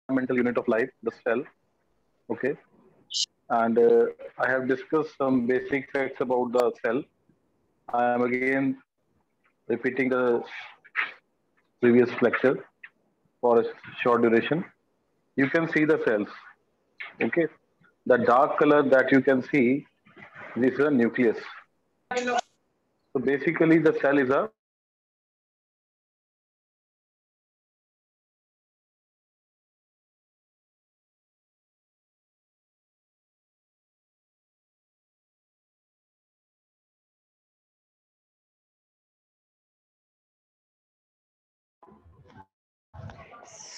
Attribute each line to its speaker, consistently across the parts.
Speaker 1: fundamental unit of life, the cell. Okay, and I have discussed some basic facts about the cell. I am again repeating the previous lecture for a short duration. You can see the cells. Okay, the dark color that you can see, this is a nucleus. So basically, the cell is a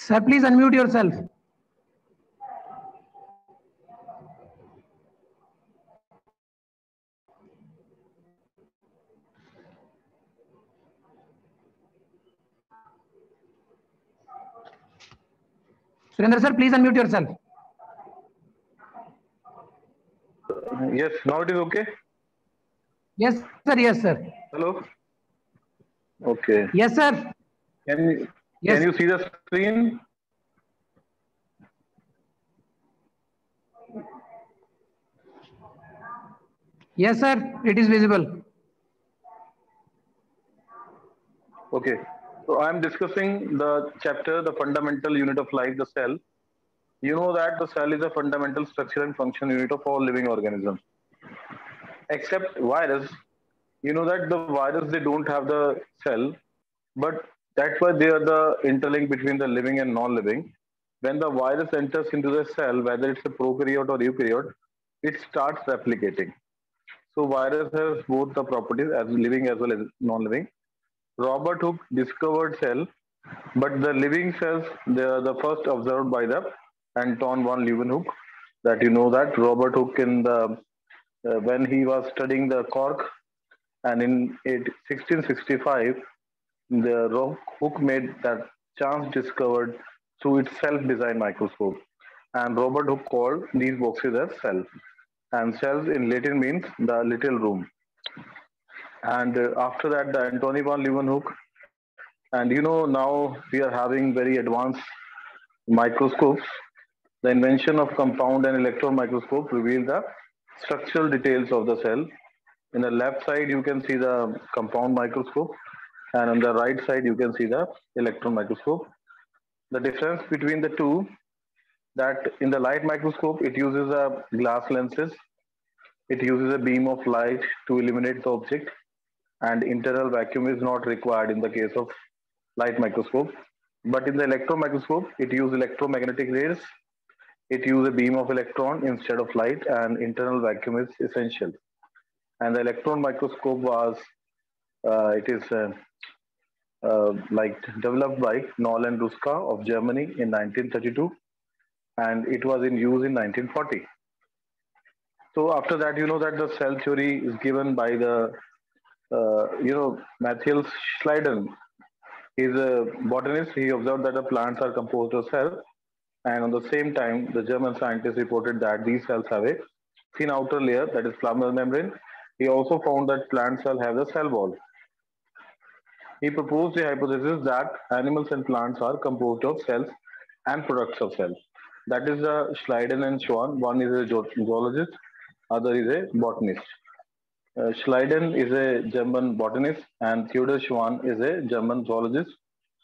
Speaker 2: Sir, please unmute yourself. Surendra sir, please unmute yourself.
Speaker 1: yes. Now it is okay.
Speaker 2: Yes, sir. Yes, sir.
Speaker 1: Hello. Okay.
Speaker 2: Yes, sir.
Speaker 1: Can
Speaker 2: Yes.
Speaker 1: you see the screen?
Speaker 2: Yes, sir. It is visible.
Speaker 1: Okay. So I am discussing the chapter, the fundamental unit of life, the cell. You know that the cell is a fundamental structure and function unit of all living organisms. Except virus, you know that the virus they don't have the cell, but that's why they are the interlink between the living and non-living. When the virus enters into the cell, whether it's a prokaryote or eukaryote, it starts replicating. So virus has both the properties as living as well as non-living. Robert Hooke discovered cell, but the living cells they are the first observed by the Anton von Leeuwenhoek. That you know that Robert Hooke in the when he was studying the cork, and in 1665 the Hooke made that chance discovered through its self-designed microscope, and Robert Hooke called these boxes as cells. And cells in Latin means the little room. And after that, the Antony von Leeuwenhoek, and now we are having very advanced microscopes. The invention of compound and electron microscope revealed the structural details of the cell. In the left side, you can see the compound microscope, and on the right side, you can see the electron microscope. The difference between the two, that in the light microscope, it uses a glass lenses. It uses a beam of light to illuminate the object, and internal vacuum is not required in the case of light microscope. But in the electron microscope, it uses electromagnetic rays. It uses a beam of electron instead of light, and internal vacuum is essential. And the electron microscope was it is like developed by Nolan Ruska of Germany in 1932, and it was in use in 1940. So after that, you know that the cell theory is given by the Matthias Schleiden. He's a botanist. He observed that the plants are composed of cells, and on the same time, the German scientists reported that these cells have a thin outer layer, that is plasma membrane. He also found that plant cell have a cell wall. He proposed a hypothesis that animals and plants are composed of cells and products of cells. That is the Schleiden and Schwann. One is a zoologist, other is a botanist. Schleiden is a German botanist and Theodor Schwann is a German zoologist,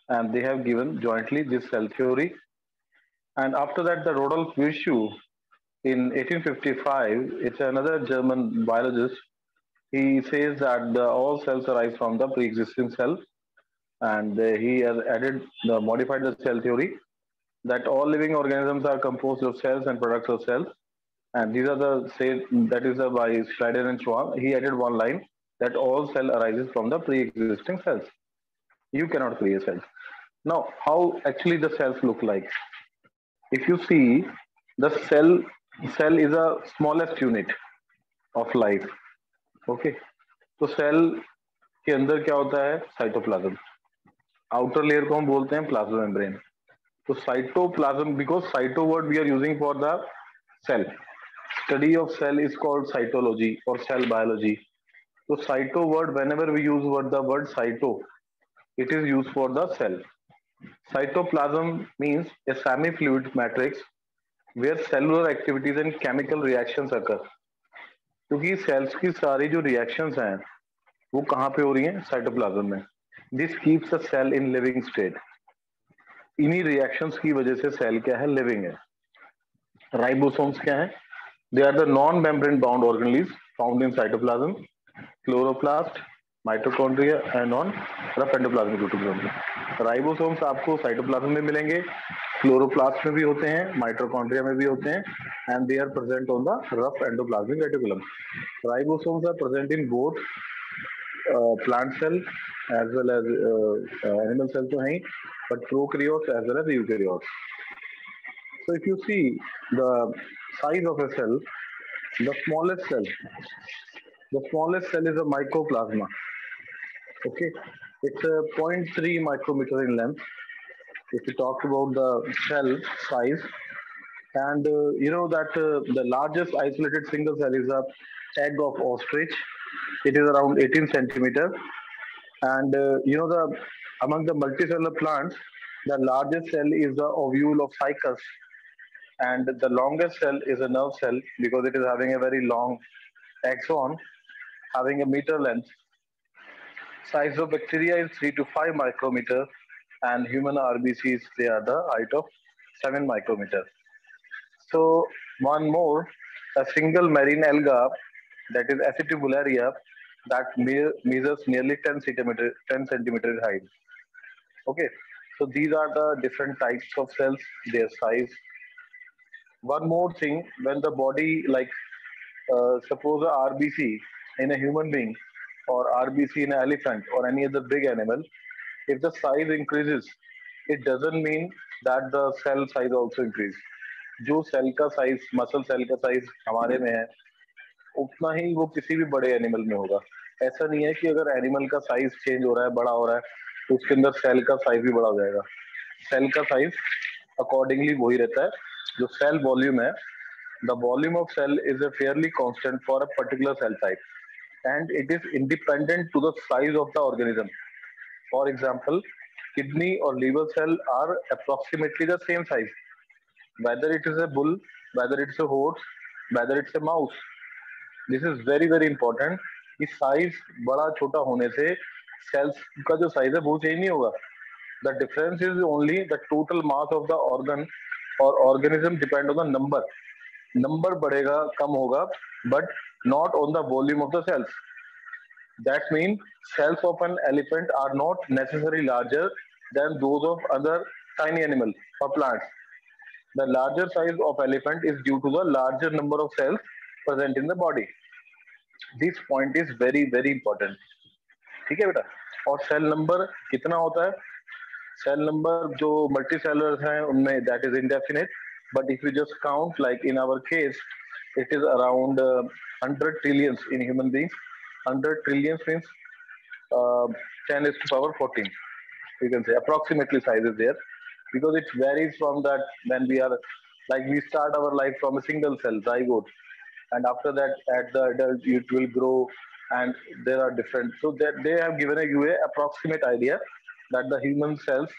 Speaker 1: and they have given jointly this cell theory. And after that, the Rodolph Virchow in 1855, it's another German biologist. He says that all cells arise from the pre-existing cell, and he has added the modified the cell theory that all living organisms are composed of cells and products of cells. And these are the say that is the by Schleider and Schwann. He added one line that all cell arises from the pre-existing cells. You cannot create cells. Now, how actually the cells look like? If you see, the cell is a smallest unit of life. Okay, तो cell के अंदर क्या होता है? Cytoplasm. Outer layer को हम बोलते हैं प्लाज्मा मेम्ब्रेन. तो cytoplasm, because cyto word we are using for the cell. Study of cell is called cytology or cell biology. So cyto word, whenever we use the word cyto, it is used for the cell. Cytoplasm means a semi-fluid matrix where cellular activities and chemical reactions occur. क्योंकि sales की सारी जो reactions हैं वो कहाँ पे हो रही हैं? साइटोप्लाज्म में. This keeps a cell in living state. इन्हीं रिएक्शंस की वजह से सेल क्या है? लिविंग है. राइबोसोम्स क्या है? They are the non membrane bound organelles found in cytoplasm, chloroplast, mitochondria and on rough endoplasmic reticulum. Ribosomes आपको साइटोप्लाज्म में मिलेंगे, क्लोरोप्लास्ट में भी होते हैं, माइटोकॉन्ड्रिया में भी होते हैं, and they are present on the rough endoplasmic reticulum. Ribosomes are present in both plant cell as well as animal cell तो हैं, but prokaryotes as well as eukaryotes. So if you see the size of a cell, the smallest cell is a mycoplasma. Okay, it's a 0.3 micrometer in length. If you talk about the cell size, and you know that the largest isolated single cell is a egg of ostrich. It is around 18 centimeter. And you know, the among the multicellular plants, the largest cell is the ovule of cycas, and the longest cell is a nerve cell because it is having a very long axon, having a meter length. Size of bacteria is 3 to 5 micrometer, and human RBCs, they are the height of 7 micrometer. So one more, a single marine alga, that is Acetobularia, that measures nearly 10 centimeter height. Okay, so these are the different types of cells, their size. One more thing, when the body, like suppose a RBC in a human being or RBC in an elephant or any other big animal, if the size increases, it doesn't mean that the cell size also increase. जो cell का size, muscle cell का size हमारे में है, उतना ही वो किसी भी बड़े एनिमल में होगा. ऐसा नहीं है कि अगर एनिमल का साइज चेंज हो रहा है, बड़ा हो रहा है, तो उसके अंदर सेल का साइज भी बड़ा हो जाएगा. सेल का साइज अकॉर्डिंगली वही रहता है. जो सेल वॉल्यूम है, the volume of cell is a fairly constant for a particular cell type, and it is independent to the size of the organism. For example, kidney or liver cell are approximately the same size, whether it is a bull, whether it's a horse, whether it's a mouse. This is very very important कि size बड़ा छोटा होने से sales का जो size है वो change नहीं होगा. The difference is only the total mass of the organ और organism depend on the number. Number बढ़ेगा कम होगा, but not on the volume of the cells. That means cells of an elephant are not necessarily larger than those of other tiny animals or plants. The larger size of elephant is due to the larger number of cells present in the body. This point is very very important. ठीक है बेटा. और cell number कितना होता है? Cell number जो multi cellular हैं उनमें that is indefinite, but if you just count, like in our case, it is around 100 trillions in human beings. 100 trillions means 10 is to power 14. You can say approximately size is there, because it varies from that. When we are, like, we start our life from a single cell zygote, and after that at the adult it will grow, and there are different. So that they have given you a approximate idea that the human cells,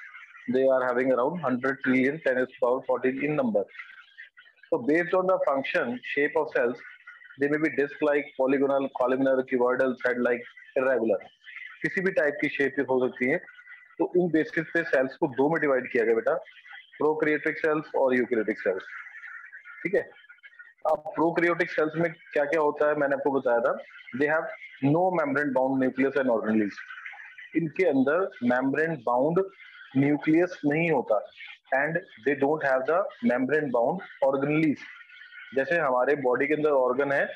Speaker 1: they are having around 100 trillion 10 is to power 14 in number. So based on the function, shape of cells, they may be disc-like, polygonal, columnar, cuboidal, thread-like, irregular. किसी भी type की shape हो सकती है. तो उन basis पे sales को दो में डिवाइड किया गया बेटा, प्रोकैरियोटिक सेल्स और यूकैरियोटिक सेल्स. ठीक है. अब प्रोकैरियोटिक सेल्स में क्या क्या होता है मैंने आपको बताया था. They have no membrane bound nucleus and organelles. इनके अंदर मेम्ब्रेन बाउंड न्यूक्लियस नहीं होता, and they don't have the membrane bound organelles. जैसे हमारे बॉडी के अंदर ऑर्गन है,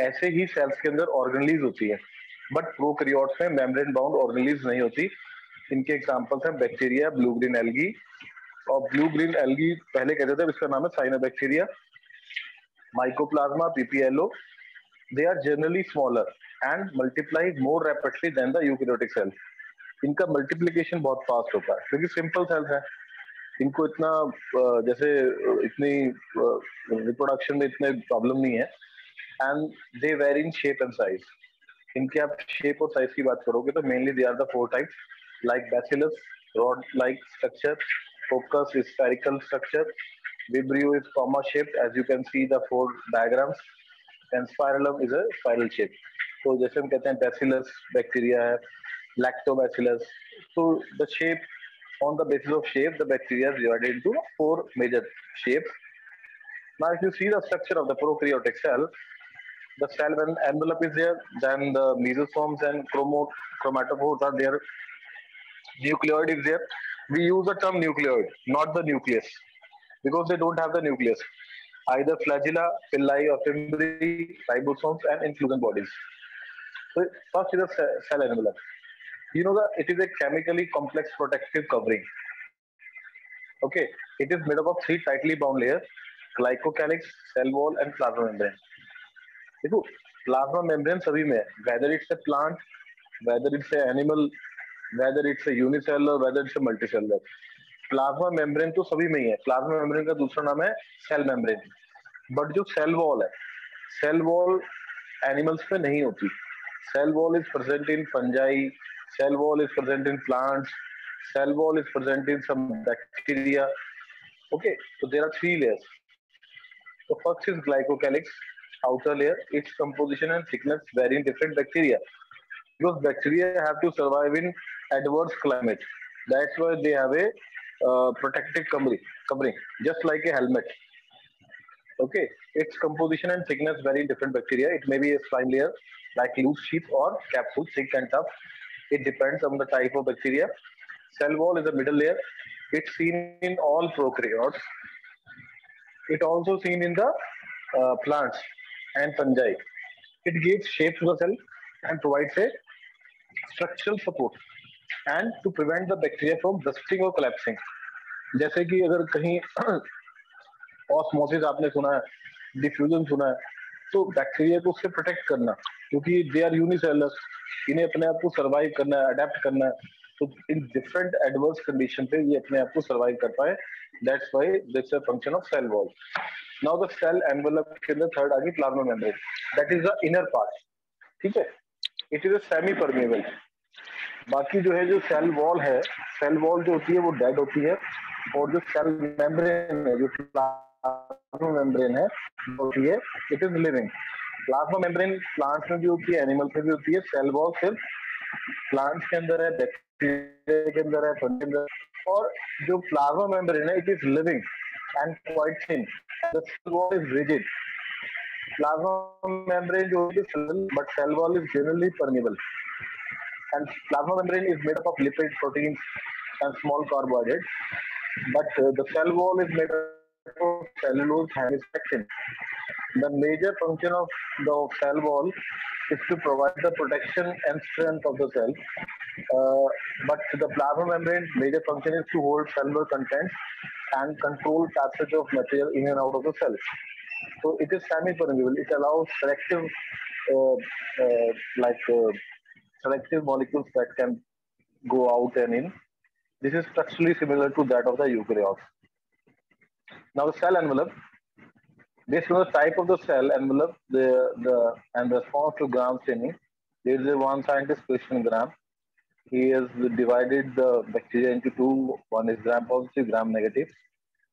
Speaker 1: ऐसे ही सेल्स के अंदर ऑर्गेनेल्स होती है, बट प्रोकैरियोट्स में मेम्ब्रेन बाउंड ऑर्गेनेल्स नहीं होती. इनके एग्जांपल्स हैं बैक्टीरिया, ब्लू ग्रीन एल्गी. और ब्लू ग्रीन एल्गी पहले कहते थे, इसका नाम है cyanobacteria. Mycoplasma, PPLO, they are generally smaller and multiply more rapidly than the eukaryotic cell. इनका मल्टीप्लिकेशन बहुत फास्ट होता है क्योंकि सिंपल सेल्स है. इनको इतना जैसे इतनी रिप्रोडक्शन में इतने प्रॉब्लम नहीं है, and they vary in shape and size. इनके आप शेप और साइज की बात करोगे तो mainly they are the 4 types, like bacillus, rod-like structure. Focus is spherical structure. Vibrio is comma shaped, as you can see the four diagrams. And spiralum is a spiral shape. तो जैसे हम कहते हैं bacillus bacteria है, lactobacillus. So the shape, on the basis of shape, the bacteria is divided into four major shapes. Now, if you see the structure of the prokaryotic cell, the cell envelope is there, then the mesosomes and chromatophores are there, nucleoid is there. We use the term nucleoid, not the nucleus, because they don't have the nucleus. Either flagella, villi, or fimbriae, ribosomes, and inclusion bodies. So first is the cell envelope. You know that it is a chemically complex protective covering. Okay, it is made up of three tightly bound layers: glycocalyx, cell wall, and plasma membrane. देखो plasma membrane सभी में है, whether it's a plant, whether it's a animal, whether it's a unicellular, whether it's a multicellular. Plasma membrane तो सभी में ही है. Plasma membrane का दूसरा नाम है सेल मेम्ब्रेन. बट जो सेल वॉल है, सेल वॉल एनिमल्स पे नहीं होती. Cell wall is present in fungi, cell wall is present in plants, cell wall is present in some bacteria. Okay, so there are three layers. The first is glycocalyx, outer layer. Its composition and thickness vary in different bacteria, because bacteria have to survive in adverse climate. That's why they have a protective covering, just like a helmet. Okay, its composition and thickness vary in different bacteria. It may be a slime layer, like loose sheath, or capsule, thick and tough. It depends on the type of bacteria. Cell wall is a middle layer. It's seen in all prokaryotes. It also seen in the plants and fungi. It gives shape to the cell and provides a structural support and to prevent the bacteria from bursting or collapsing. जैसे कि अगर कहीं osmosis आपने सुना है, diffusion सुना है, तो बैक्टीरिया को उससे प्रोटेक्ट करना, क्योंकि दे आर यूनिसेलर, इन्हें अपने आप को सर्वाइव करना है, अडेप्ट करना है. तो इन डिफरेंट एडवर्स कंडीशन पे ये अपने आप को सर्वाइव कर पाए. That's why this a function of cell wall. Now the cell envelope के अंदर थर्ड आ गई plasma membrane. That is the inner part. ठीक है, it is a semi permeable. बाकी जो है, जो सेल वॉल है, सेल वॉल जो होती है वो डेड होती है, और जो सेल मेम्ब्रेन है, जो प्लाज्मा मेम्ब्रेन है, होती है, it is living. Plasma membrane plants में भी होती है, एनिमल्स में भी होती है. सेल वॉल सिर्फ प्लांट्स के अंदर है, बैक्टीरिया के अंदर है, फंगी के अंदर. और जो प्लाज्मा मेम्ब्रेन है, it is living and quite thin. The cell wall is rigid. Plasma membrane जो है but cell wall is generally permeable. And plasma membrane is made up of lipid, proteins, and small carbohydrates. But the cell wall is made up of cellulose and is pectin. The major function of the cell wall is to provide the protection and strength of the cell. But the plasma membrane's major function is to hold cellular contents and control passage of material in and out of the cell. So it is semi-permeable. It allows selective molecules that can go out and in. This is structurally similar to that of the eukaryotes. Now the cell envelope. Based on the type of the cell envelope, and response to Gram staining, there is one scientist, Christian Gram. He has divided the bacteria into two. One is gram positive, gram negative,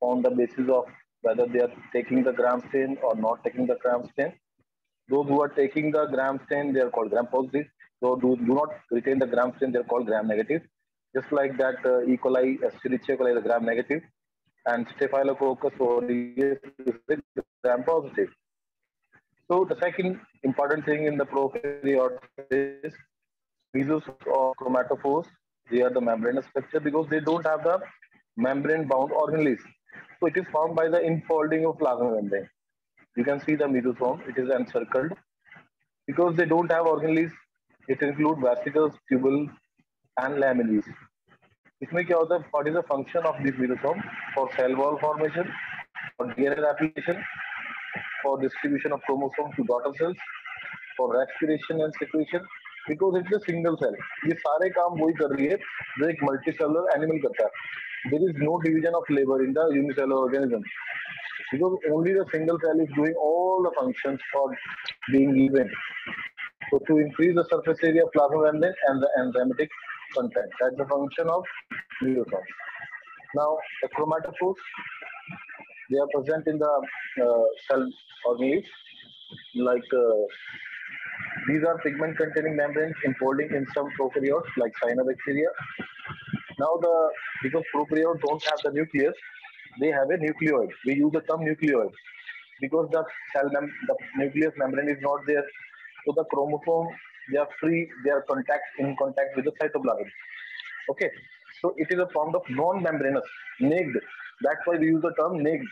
Speaker 1: on the basis of whether they are taking the gram stain or not taking the gram stain. Those who are taking the gram stain, they are called gram positive. Those who do not retain the gram stain, they are called gram negative. Just like that, E. coli, Escherichia coli is gram negative, and Staphylococcus aureus is gram positive. So the second important thing in the prokaryotes is mesosomes or chromatophores. They are the membranous structure because they don't have the membrane-bound organelles. So it is formed by the infolding of plasma membrane. You can see the mesosome; it is encircled because they don't have organelles. It includes vesicles, tubules, and lamellae. इसमें क्या होता है? What is the function of this mesosome? For cell wall formation, for DNA replication, for distribution of chromosomes to daughter cells, for respiration and secretion. Because it's a single cell. ये सारे काम वही कर रही है जो एक multicellular animal करता है. There is no division of labor in the unicellular organism. Because only the single cell is doing all the functions for being living. So to increase the surface area of plasma membrane and the enzymatic content. That's the function of nucleosomes. Now, the chromatophores, they are present in the cell organelles, like these are pigment-containing membranes enfolding in some prokaryotes like cyanobacteria. Now, because prokaryotes don't have the nucleus, they have a nucleoid. We use the term nucleoid because the the nucleus membrane is not there. So the chromosome, they are free, they are in contact with the cytoplasm. Okay, so it is a form of non-membranous, naked. That's why we use the term naked.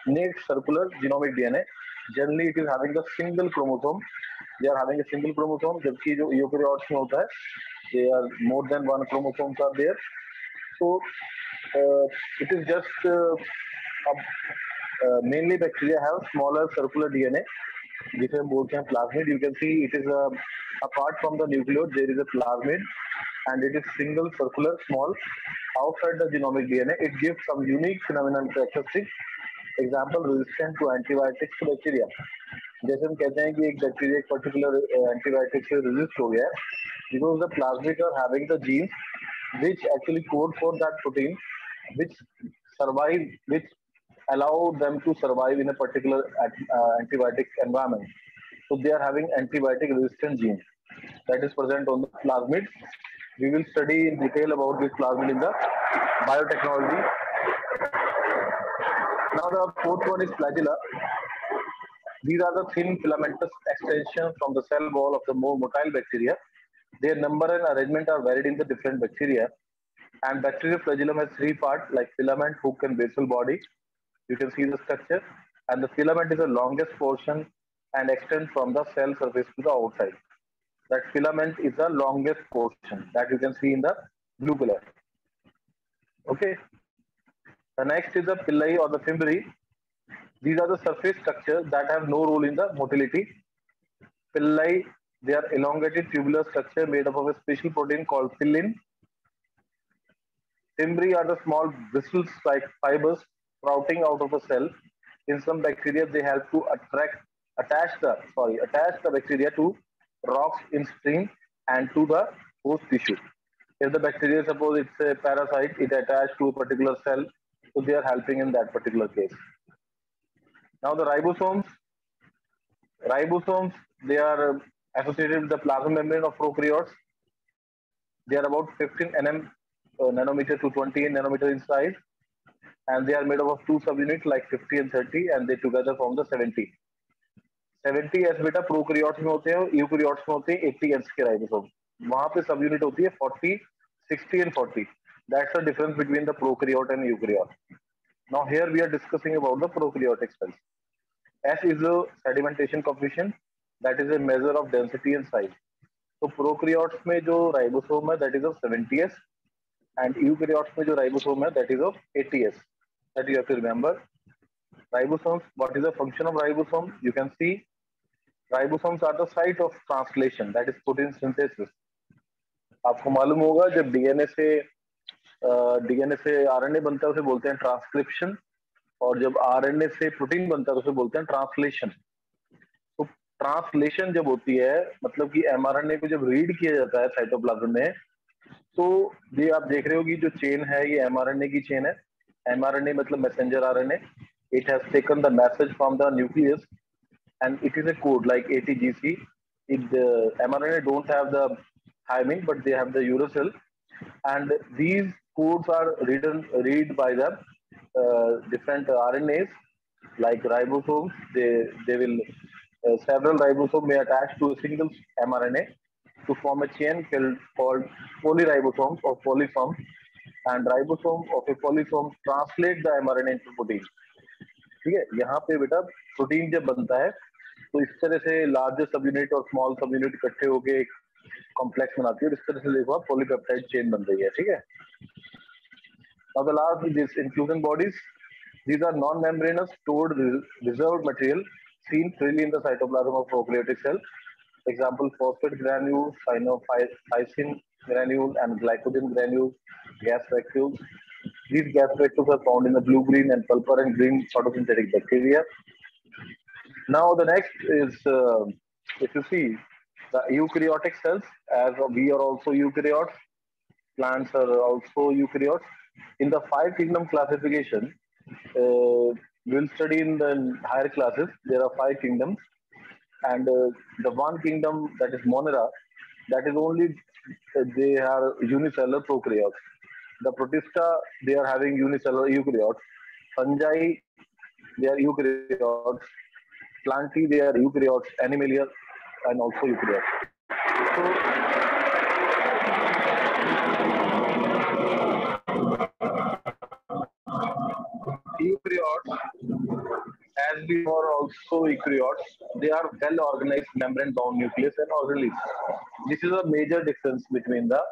Speaker 1: Naked circular genomic DNA. Generally, it is having a single chromosome. They are having a single chromosome. जबकि जो eukaryotes में होता है, they are more than one chromosomes are there. So it is just mainly bacteria have smaller circular DNA. जिसे हम बोलते हैं plasmid. You can see it is apart from the nucleus, there is a plasmid, and it is single circular small. Outside the genomic DNA, it gives some unique phenomenon characteristics. Example, resistant to antibiotics to bacteria. जैसे हम कहते हैं कि एक bacteria एक particular antibiotic से resist हो गया because the plasmids are having the genes which actually code for that protein which survive, which allow them to survive in a particular antibiotic environment. So they are having antibiotic resistant gene that is present on the plasmid. We will study in detail about this plasmid in the biotechnology. Now the fourth one is flagella. These are the thin filamentous extensions from the cell wall of the more motile bacteria. Their number and arrangement are varied in the different bacteria. And bacterial flagellum has three parts like filament, hook, and basal body. You can see the structure. And the filament is the longest portion and extends from the cell surface to the outside. That filament is the longest portion that you can see in the blue color. Okay. The next is the pillae or the fimbriae. These are the surface structures that have no role in the motility. Pillae, they are elongated tubular structure made up of a special protein called pillin. Fimbriae are the small bristles like fibers sprouting out of a cell. In some bacteria, they help to attach the bacteria to rocks in stream and to the host tissue. If the bacteria, suppose it's a parasite, it attached to a particular cell, so they are helping in that particular case. Now the ribosomes, they are associated with the plasma membrane of prokaryotes. They are about 15 nanometer to 20 nanometer in size, and they are made up of two subunits like 50 and 30, and they together form the 70. 70s बेटा prokaryotes में होते हैं, eukaryotes में होते हैं 80s के ribosome. वहां पे सब यूनिट होती है 40, 60 and 40. That's the difference between the prokaryote and eukaryote. Now here we are discussing about the prokaryotic cells. S is the sedimentation coefficient, that is a measure of density and size. So prokaryotes में जो ribosome है that is of 70s, and eukaryotes में जो ribosome है that is of 80s. That you have to remember. Ribosomes, what is the function of ribosome? You can see ribosomes are the site of translation, that is protein synthesis. आपको मालूम होगा जब DNA से RNA बनता है उसे बोलते हैं ट्रांसक्रिप्शन, और जब आरएनए से प्रोटीन बनता है उसे बोलते हैं ट्रांसलेशन. तो ट्रांसलेशन जब होती है मतलब कि एमआरएनए को जब रीड किया जाता है साइटोप्लाज्म में, तो ये आप देख रहे हो कि जो चेन है ये एमआरएनए की चेन है. एमआरएनए मतलब messenger RNA. It has taken the message from the nucleus and it is a code like ATGC. The mRNA don't have the thymine, but they have the uracil, and these codes are read by the different RNAs like ribosomes. They will several ribosomes may attach to a single mRNA to form a chain called polyribosomes or polysomes, and ribosome of a polysome translate the mRNA into protein. ठीक है, यहाँ पे बेटा protein जब बनता है तो इस तरह से लार्जर सब यूनिट और स्मॉल सब यूनिट इकट्ठे होके एक कॉम्प्लेक्स बनाती है, और इस तरह से देखो आप पॉलीपेप्टाइड चेन बन रही है. ठीक है. Now the last is this inclusion bodies. These are non-membranous stored reserved material seen freely in the cytoplasm of prokaryotic cell. Example: phosphate granule, cytosine granule, and glycogen granules, gas vacuoles. These gas vacuoles are found in the blue-green and purple and green photosynthetic bacteria. Now the next is, if you see the eukaryotic cells, as we are also eukaryotes. plants are also eukaryotes. In the five kingdom classification, we'll study in the higher classes. There are five kingdoms, and the one kingdom that is Monera, that is only they are unicellular prokaryotes. The Protista, they are having unicellular eukaryotes. Fungi, they are eukaryotes. Plantae, they are eukaryotes. Animalia, and also eukaryotes. So eukaryotes, as we are also eukaryotes, they are well organized membrane bound nucleus and organelles. This is a major difference between the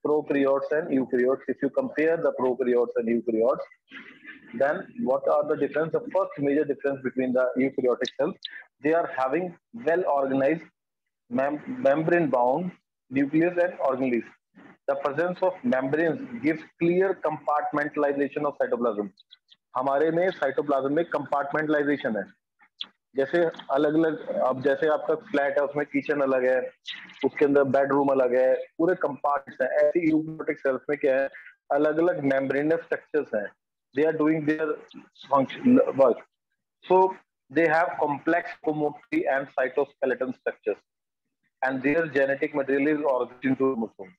Speaker 1: prokaryotes and eukaryotes. If you compare the prokaryotes and eukaryotes, then what are the difference? The first major difference between the eukaryotic cells, they are having well organized membrane bound nucleus and organelles. The presence of membranes gives clear compartmentalization of cytoplasm. हमारे में cytoplasm में compartmentalisation है. जैसे अलग अलग, अब जैसे आपका फ्लैट है उसमें किचन अलग है, उसके अंदर बेडरूम अलग है, पूरे कंपार्टमेंट्स हैं. ऐसे यूकेरियोटिक सेल्स में क्या है, अलग अलग मेम्ब्रेनस स्ट्रक्चर्स हैं. They are doing their function work. So they have complex chromosomy and cytoskeleton structures and their genetic material is origin to chromosome.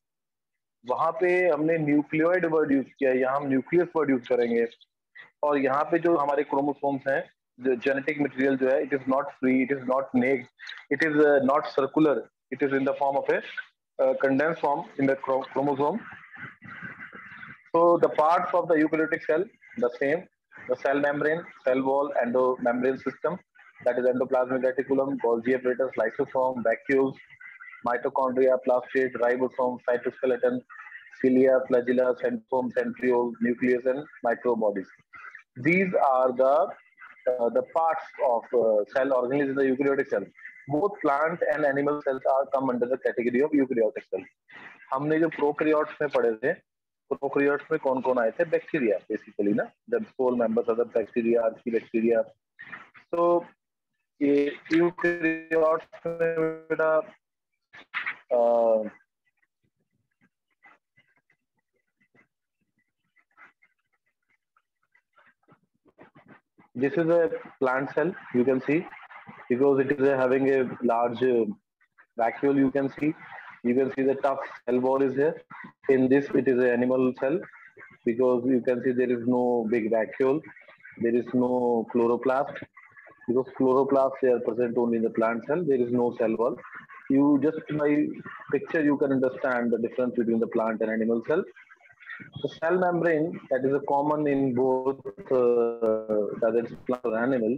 Speaker 1: वहां पे हमने न्यूक्लियोइड वर्ड यूज किया है, यहाँ हम न्यूक्लियस वर्ड यूज करेंगे. और यहाँ पे जो हमारे क्रोमोसोम्स हैं, जो जेनेटिक मटेरियल जो है, it is not free, it is not naked, it is not circular, it is in the form of a condense form in the chromosome. So the parts of the eukaryotic cell, the same, the cell membrane, cell wall, endomembrane system, that is endoplasmic reticulum, Golgi apparatus, lysosome, vacuoles, mitochondria, plastid, ribosome, cytoskeleton, cilia, flagella, centrosome, centriole, nucleus, and microbodies. These are the parts of cell organelles in the eukaryotic cell. Both plant and animal cells are come under the category of eukaryotic cell. हमने जो prokaryotes में पढ़े थे, prokaryotes में कौन कौन आए थे? बैक्टीरिया बेसिकली ना, जब sole members other bacteria, archaebacteria. तो ये यूकैरियोट्स में बेटा this is a plant cell, you can see, because it is having a large vacuole. You can see the tough cell wall is here. In this, it is an animal cell, because you can see there is no big vacuole, there is no chloroplast, because chloroplasts are present only in the plant cell. There is no cell wall. You just by picture you can understand the difference between the plant and animal cell. The cell membrane, that is a common in both whether it's plant or animal.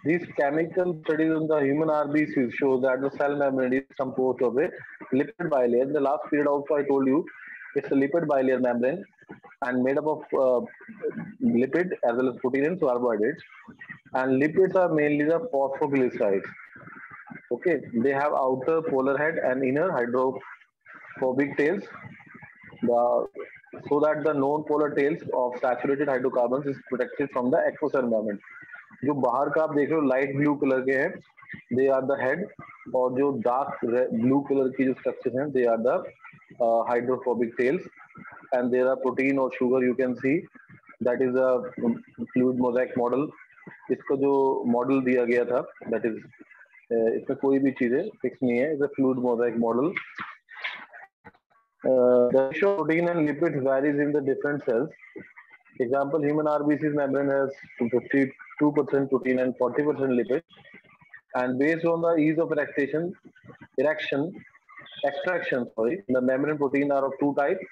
Speaker 1: These chemical studies on the human RBCs show that the cell membrane is composed of a lipid bilayer. In the last period also I told you it's a lipid bilayer membrane and made up of lipid as well as protein and carbohydrates. And lipids are mainly the phosphoglycerides. Okay, they have outer polar head and inner hydrophobic tails. So that the non-polar tails of saturated hydrocarbons is protected from the aqueous environment. जो बाहर का आप देख रहे हो light blue colour के हैं, they are the head, और जो डार्क ब्लू कलर की जो स्ट्रक्चर हैं, they are the hydrophobic tails. And there are protein और sugar. You can see that is a fluid mosaic model. इसको जो मॉडल दिया गया था, दैट इज इसमें कोई भी चीजें फिक्स नहीं है, is a fluid mosaic model. The ratio of protein and lipids varies in the different cells. Example, human RBC's membrane has 52% protein and 40% lipids. And based on the ease of extraction, the membrane protein are of two types.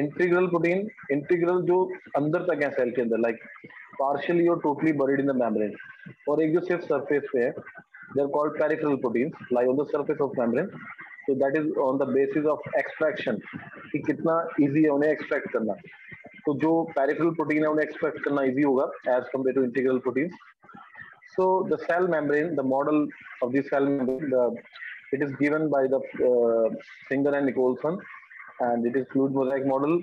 Speaker 1: Integral protein, integral जो अंदर तक है cell के अंदर, like partially or totally buried in the membrane. और एक जो सिर्फ surface पे है, they are called peripheral proteins, lie on the surface of membrane. So that is on the basis of extraction, कि कितना easy है उन्हें extract करना. तो जो peripheral protein है उन्हें extract करना easy होगा as compared to integral proteins. So the cell membrane, the model of the cell membrane, it is given by the Singer and Nicholson, and it is fluid mosaic model.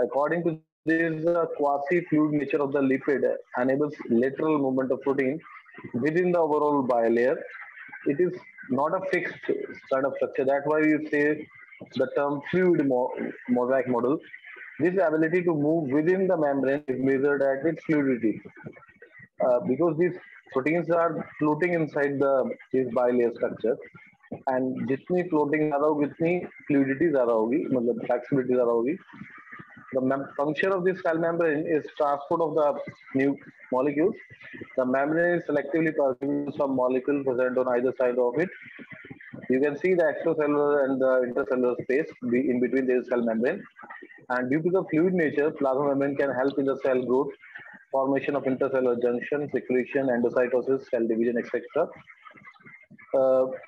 Speaker 1: According to this, quasi-fluid nature of the lipid enables lateral movement of protein within the overall bilayer. It is not a fixed kind of structure. That's why we say the term fluid mosaic model. This ability to move within the membrane is measured at its fluidity. Because these proteins are floating inside this bilayer structure, and जितनी floating ज़्यादा होगी उतनी fluidity ज़्यादा होगी, मतलब flexibility ज़्यादा होगी. The function of this cell membrane is transport of the new molecules. The membrane is selectively pursuing some molecule present on either side of it. You can see the extracellular and the intercellular space in between the cell membrane. And due to the fluid nature, plasma membrane can help in the cell growth, formation of intercellular junction, secretion, endocytosis, cell division, etc.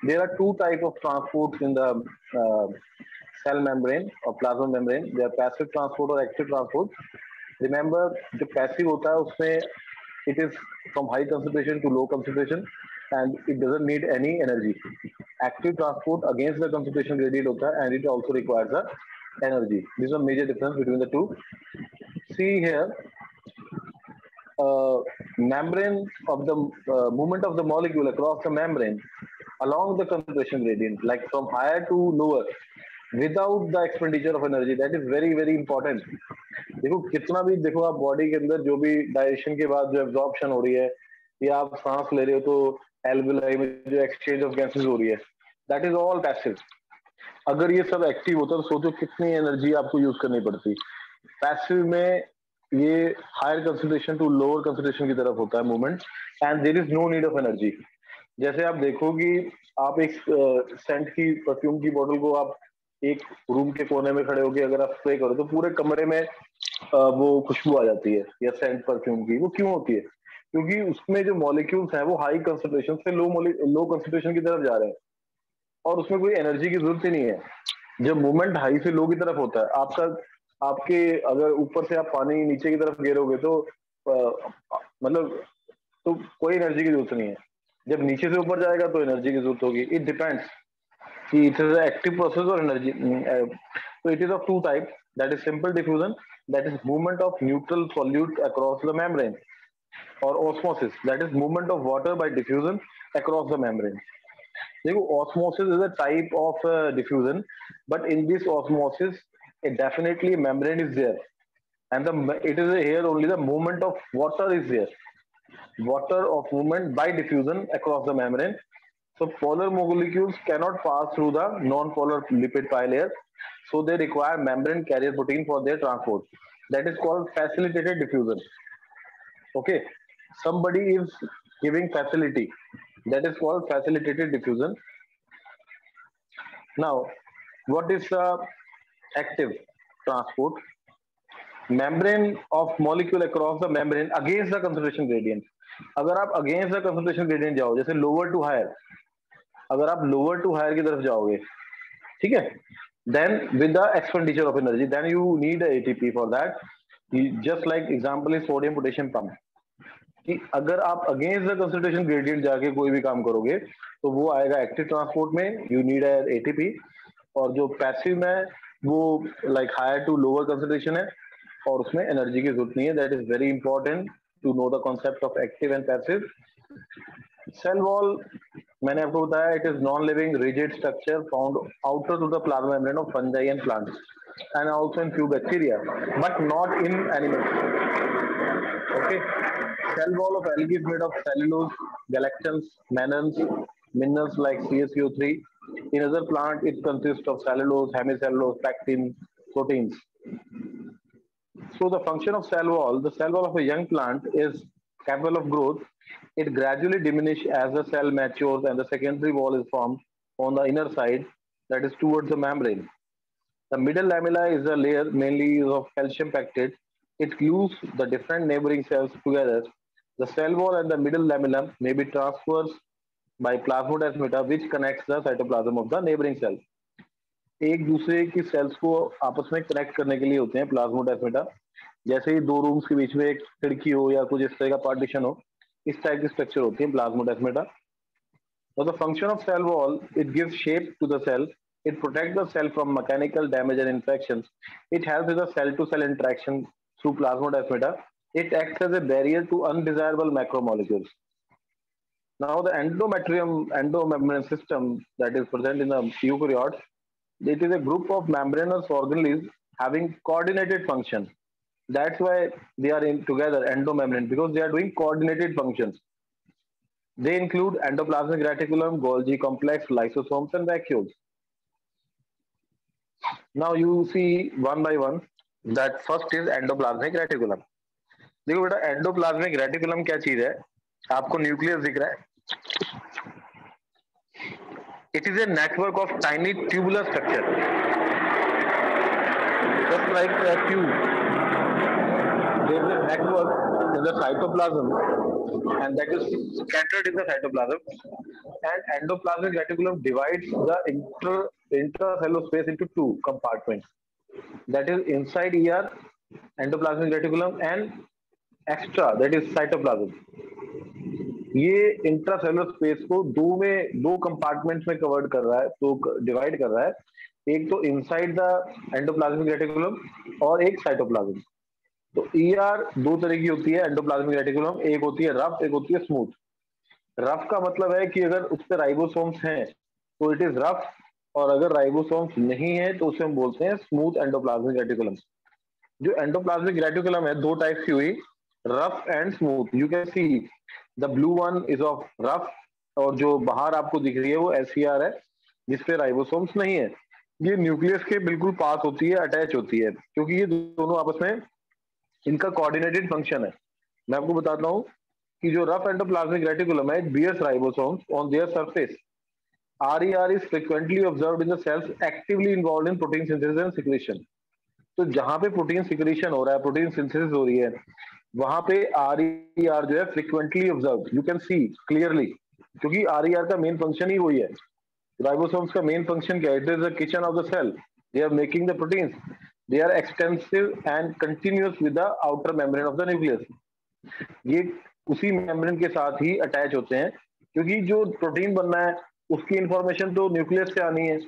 Speaker 1: There are two types of transports in the cell membrane or plasma membrane. They are passive transport or active transport. Remember, the passive होता है उसमें it is from high concentration to low concentration and it doesn't need any energy. Active transport against the concentration gradient होता है and it also requires a energy. This is a major difference between the two. See here, membrane of the movement of the molecule across the membrane along the concentration gradient, like from higher to lower, without the expenditure of energy. That is very very important. देखो कितना भी देखो आप body के अंदर जो भी digestion के बाद जो एब्जॉर्प्शन हो रही है या आप सांस ले रहे हो तो एल्विलाई में जो एक्सचेंज ऑफ गैसेस हो रही है, दैट इज ऑल पैसिव. अगर ये सब एक्टिव होता तो सोचो कितनी एनर्जी आपको यूज करनी पड़ती. पैसिव में ये higher concentration to lower concentration की तरफ होता है movement and there is no need of energy. जैसे आप देखो कि आप एक सेंट की परफ्यूम की बोतल को आप एक रूम के कोने में खड़े होकर अगर आप स्प्रे करो तो पूरे कमरे में वो खुशबू आ जाती है या सेंट परफ्यूम की. वो क्यों होती है? क्योंकि उसमें जो मॉलिक्यूल्स हैं वो हाई कंसंट्रेशन से लो कंसंट्रेशन की तरफ जा रहे हैं और उसमें कोई एनर्जी की जरूरत ही नहीं है. जब मूवमेंट हाई से लो की तरफ होता है आपके अगर ऊपर से आप पानी नीचे की तरफ गिरोगे तो मतलब तो कोई एनर्जी की जरूरत नहीं है. जब नीचे से ऊपर जाएगा तो एनर्जी की जरूरत होगी. इट डिपेंड्स कि इट इज एक्टिव प्रोसेस और एनर्जी. तो it is of two type. That is simple diffusion, that is movement of neutral solute across the membrane, और osmosis, that is movement of water by diffusion across the membrane. देखो osmosis is a type of diffusion, but in this osmosis definitely membrane is there and it is here only the movement of water is there, water of movement by diffusion across the membrane. So polar molecules cannot pass through the non-polar lipid bilayer, so they require membrane carrier protein for their transport. That is called facilitated diffusion. Okay, somebody is giving facility, that is called facilitated diffusion. Now, what is active transport? Membrane of molecule across the membrane against the concentration gradient. अगर आप against the concentration gradient जाओ, जैसे lower to higher, अगर आप lower to higher की तरफ जाओगे, ठीक है, then with the expenditure of energy, then you need a ATP for that. Just like example is sodium potassium pump. कि अगर आप अगेंस्ट द कंसंट्रेशन ग्रेडियंट जाके कोई भी काम करोगे तो वो आएगा एक्टिव ट्रांसपोर्ट में, यू नीड एटीपी. और जो पैसिव में वो like higher to lower concentration है और उसमें एनर्जी की जरूरत नहीं है. That is very important to know the concept of active and passive. Cell wall मैंने आपको बताया, it is non living rigid structure found outer to the plasma membrane of fungi and plants and also in few bacteria, but not in animals. Okay, cell wall of algae is made of cellulose, galactans, mannans, minerals like CaCO3. In other plant, it consists of cellulose, hemicellulose, pectin, proteins. So the function of cell wall, the cell wall of a young plant is capable of growth. It gradually diminishes as the cell matures and the secondary wall is formed on the inner side, that is towards the membrane. The middle lamella is a layer mainly of calcium pectide. It glues the different neighboring cells together. The cell wall and the middle lamella may be transversed by plasmodesmata, which connects the cytoplasm of the neighboring cell. एक दूसरे की sales को आपस में connect करने के लिए होते हैं प्लाज्मोडेस्मेटा. जैसे ही दो रूम्स के बीच में एक खिड़की हो या कुछ इस तरह का पार्टीशन हो, इस टाइप की स्ट्रक्चर होती है plasmodesmata. So the function of cell wall, it gives shape to the cell. It protects the cell from mechanical damage and infections. It helps with the cell-to-cell interaction through plasmodesmata. It acts as a barrier to undesirable macromolecules. Now, the endomembrane system that is present in the eukaryotes, It is a group of membranous organelles having coordinated function. That's why they are in together endomembrane, because they are doing coordinated functions. They include endoplasmic reticulum, Golgi complex, lysosomes, and vacuoles. Now you see one by one that first is endoplasmic reticulum. देखो बेटा endoplasmic reticulum क्या चीज है, आपको nucleus दिख रहा है. It is a network of tiny tubular structure, just like a tube. There is a network in the cytoplasm, and that is scattered in the cytoplasm. And endoplasmic reticulum divides the intracellular space into two compartments. That is inside ER, endoplasmic reticulum, and extra, that is cytoplasm. ये intracellular space को दो compartments में covered कर रहा है, तो divide कर रहा है. एक तो इनसाइड द एंडोप्लाज्मिक रेटिकुलम और एक साइटोप्लाज्म. तो ईआर दो तरह की होती है एंडोप्लाज्मिक रेटिकुलम, एक होती है रफ, एक होती है स्मूथ. रफ का मतलब है कि अगर उस पर राइबोसोम्स हैं तो इट इज रफ, और अगर राइबोसोम्स नहीं है तो उसे हम बोलते हैं स्मूथ एंडोप्लाज्मिक रेटिकुलम. जो एंडोप्लाज्मिक रेटिकुलम है दो टाइप की हुई, rough and smooth. You can see the blue one is of rough, और जो बाहर आपको दिख रही है वो एससीआर है जिसपे राइबोसोम्स नहीं है. ये न्यूक्लियस के बिल्कुल पास होती है, अटैच होती है, क्योंकि ये दोनों आपस में इनका कोऑर्डिनेटेड फंक्शन है. मैं आपको बताता हूँ कि जो रफ एंडोप्लाज्मिक रेटिकुलम है, it bears ribosomes on their surface. RER is frequently observed in the cells actively involved in protein synthesis and secretion. तो जहां पे प्रोटीन सिक्रेशन हो रहा है, प्रोटीन सिंथेसिस हो रही है, वहां पे RER जो है frequently observe, you can see clearly, क्योंकि RER का मेन फंक्शन ही वही है. राइबोसोम्स का मेन फंक्शन क्या है? It is the kitchen of the cell. They are making the proteins. They are extensive and continuous with the outer membrane of the nucleus. ये उसी मेम्ब्रेन के साथ ही अटैच होते हैं, क्योंकि जो प्रोटीन बनना है उसकी इंफॉर्मेशन तो न्यूक्लियस से आनी है.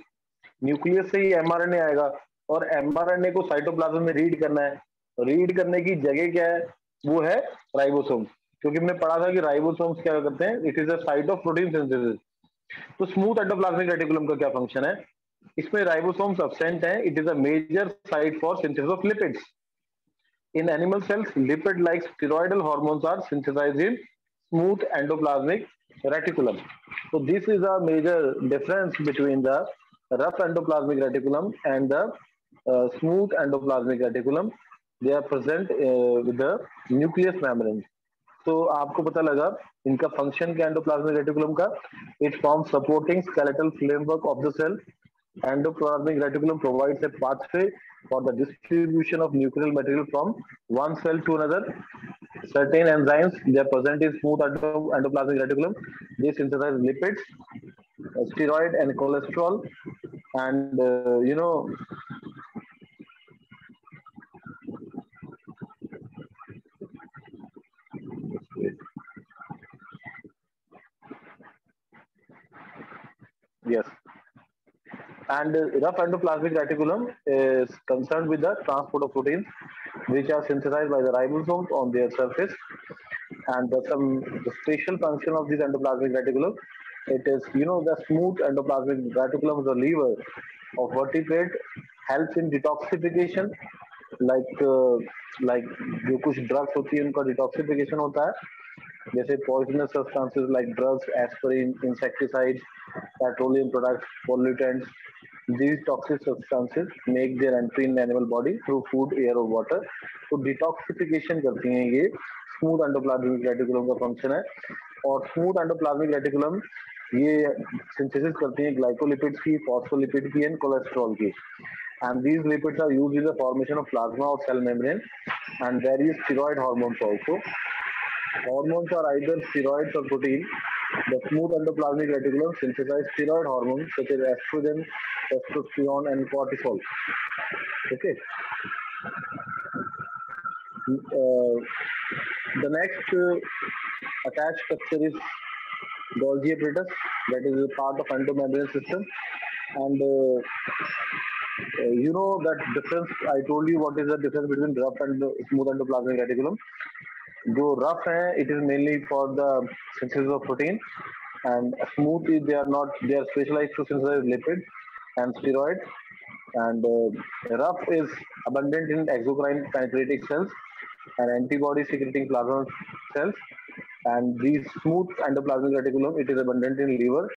Speaker 1: न्यूक्लियस से ही एमआरएनए आएगा, और एमआरएनए को साइटोप्लाज्म में रीड करना है. रीड करने की जगह क्या है? वो है राइबोसोम्स, क्योंकि हमने पढ़ा था कि राइबोसोम्स क्या करते हैं, it is a site of protein synthesis. तो स्मूथ एंडोप्लाज्मिक रेटिकुलम का क्या फंक्शन है? इसमें राइबोसोम्स एब्सेंट है. It is a major site for synthesis of lipids. In animal cells, lipid-like steroidal hormones are synthesized in smooth endoplasmic reticulum. So this is a major difference between the rough endoplasmic reticulum and the smooth endoplasmic reticulum. They are present with the nucleus membrane. तो आपको पता लगा इनका function क्या endoplasmic reticulum का? It form supporting skeletal framework of the cell. Endoplasmic reticulum provides a pathway for the distribution of nuclear material from one cell to another. Certain enzymes, they are present in smooth endoplasmic reticulum. They synthesize lipids, steroid, and cholesterol. And yes. And rough endoplasmic reticulum is concerned with the transport of proteins, which are synthesized by the ribosomes on their surface. And the special function of this endoplasmic reticulum, it is, the smooth endoplasmic reticulum is a lever of vertebrate, helps in detoxification, like जो कुछ drugs होती है उनका detoxification होता है, जैसे poisonous substances like drugs, aspirin, insecticides, petroleum products, pollutants. These toxic substances make their entry in animal body through food, air or water. तो detoxification करती हैं ये. स्मूथ एंडोप्लाज्मिक रेटिकुलम का फंक्शन है. और स्मूथ एंडोप्लाज्मिक रेटिकुलम ये synthesis करती हैं ग्लाइकोलिपिड्स की, फॉस्फोलिपिड की एंड कोलेस्ट्रॉल की. And these lipids are used in the formation of plasma or cell membrane and various steroid hormones also. Hormones are either steroids or protein. The smooth endoplasmic reticulum synthesizes steroid hormones such as estrogen, testosterone, and cortisol. Okay. The next attached structure is Golgi apparatus, that is a part of endomembrane system. And you know that difference. I told you what is the difference between rough and smooth endoplasmic reticulum. जो rough है, it is mainly for the synthesis of protein, and smooth they are not. They are specialized to synthesize lipids, and steroid. And rough is abundant in exocrine pancreatic cells and antibody secreting plasma cells. And these smooth endoplasmic reticulum, it is abundant in liver